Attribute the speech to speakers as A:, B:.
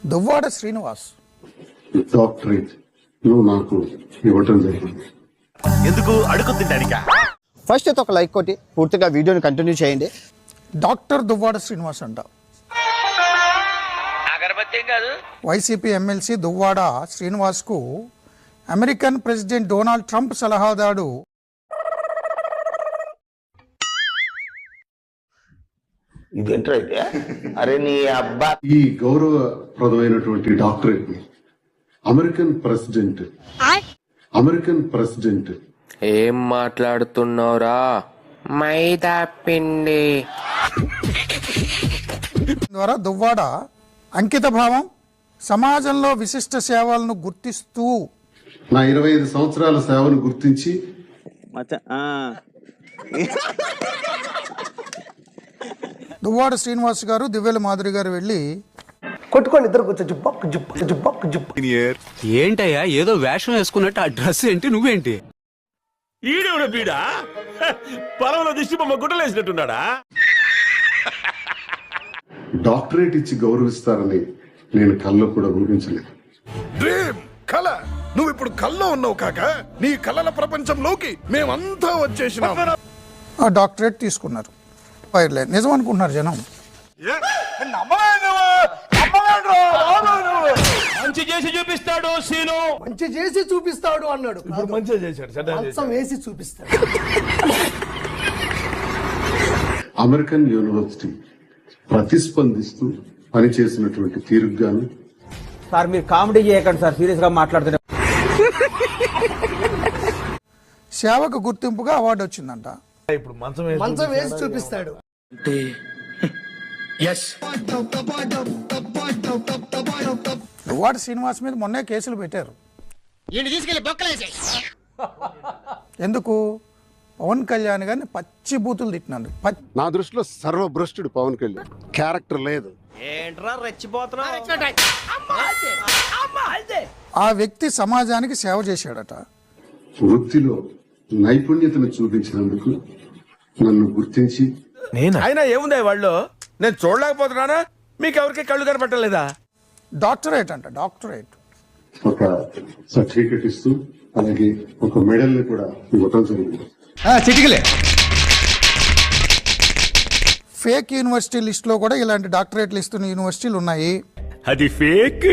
A: Duvvada Srinivas
B: doctorate నువ్వు నాకు ఇవ్వటం జరిగింది.
C: ఎందుకు అడుగు తింటానికా?
D: ఫస్ట్ అయితే ఒక లైక్ కొట్టి పూర్తిగా వీడియోని కంటిన్యూ చేయండి.
A: డాక్టర్ దువ్వాడ శ్రీనివాస్ అంట. వైసీపీ ఎమ్మెల్సీ దువ్వాడ శ్రీనివాస్కు అమెరికన్ ప్రెసిడెంట్ డొనాల్డ్ ట్రంప్ సలహాదారు
C: ఇదేంటైతే అరే నీ అబ్బా
B: ఈ గౌరవప్రదమైనటువంటి డాక్టరేట్ ని అమెరికన్ ప్రెసిడెంట్
E: ఏం మాట్లాడుతున్నావురా మైదా పిండి
A: ద్వారా దువ్వాడ అంకిత భావం, సమాజంలో విశిష్ట సేవలను గుర్తిస్తూ
B: నా 25 సంవత్సరాల సేవను గుర్తించి
A: దువ్వాడ శ్రీనివాస్ గారు, దివ్యల మాధురి గారు వెళ్ళి
F: కొట్టుకొని ఇద్దరు కూర్చో జుబ్బక్
G: ఏంటయ్యా ఏదో వేషం వేసుకున్నట్టు ఆ డ్రెస్ ఏంటి నువ్వేంటి?
C: ఈడేవుడు బీడా పొలంలో దిష్టి బొమ్మ గుడ్డలేసినట్టున్నాడా?
B: డాక్టరేట్ ఇచ్చి గౌరవిస్తారని నేను కల్లో కూడా ఊహించలేదు.
H: డ్రీమ్ కళ, నువ్వు ఇప్పుడు కల్లో ఉన్నావు కాక, నీ కళల ప్రపంచంలోకి మేమంతా వచ్చేసినాం.
A: ఆ డాక్టరేట్ తీసుకున్నారు. ఫైర్లైన్ నిజం అనుకుంటున్నారు జనం.
C: మంచి చేసి చూపిస్తాడు సీను,
F: మంచి చేసి చూపిస్తాడు అన్నాడు.
H: ఇప్పుడు మంచిగా చేశాడు,
F: మంచం వేసి చూపిస్తాడు.
B: అమెరికన్ యూనివర్సిటీ ప్రతిస్పందిస్తూ పనిచేసినటువంటి తీరుగాను
D: సార్ మీరు కామెడీ చేయకండి సార్, సీరియస్ గా మాట్లాడుతున్నారు.
A: సేవకు గుర్తింపుగా అవార్డు వచ్చిందంట.
H: ఇప్పుడు
F: మంచం వేసి చూపిస్తాడు.
A: దువ్వాడ శ్రీనివాస్ మీద మొన్నే కేసులు పెట్టారు. ఎందుకు? పవన్ కళ్యాణ్ గారిని పచ్చి బూతులు తిట్టినాడు.
B: నా దృష్టిలో సర్వభ్రష్టుడు పవన్ కళ్యాణ్. క్యారెక్టర్ లేదు.
A: ఆ వ్యక్తి సమాజానికి సేవ చేశాడట.
B: వృత్తిలో నైపుణ్యతను చూపించినందుకు నన్ను గుర్తించి
C: అయినా ఏముంది వాళ్ళు, నేను చూడలేకపోతున్నానా? మీకు ఎవరికి కళ్ళు కనపట్టలేదా?
A: డాక్టరేట్ అంట, డాక్టరేట్.
B: ఒక సర్టిఫికెట్ ఇస్తూ అలాగే ఒక మెడల్ ని కూడా ఇవ్వటం జరిగింది.
A: ఫేక్ యూనివర్సిటీ లిస్ట్ లో కూడా ఇలాంటి డాక్టరేట్లు ఇస్తున్న యూనివర్సిటీలు ఉన్నాయి.
C: అది ఫేక్.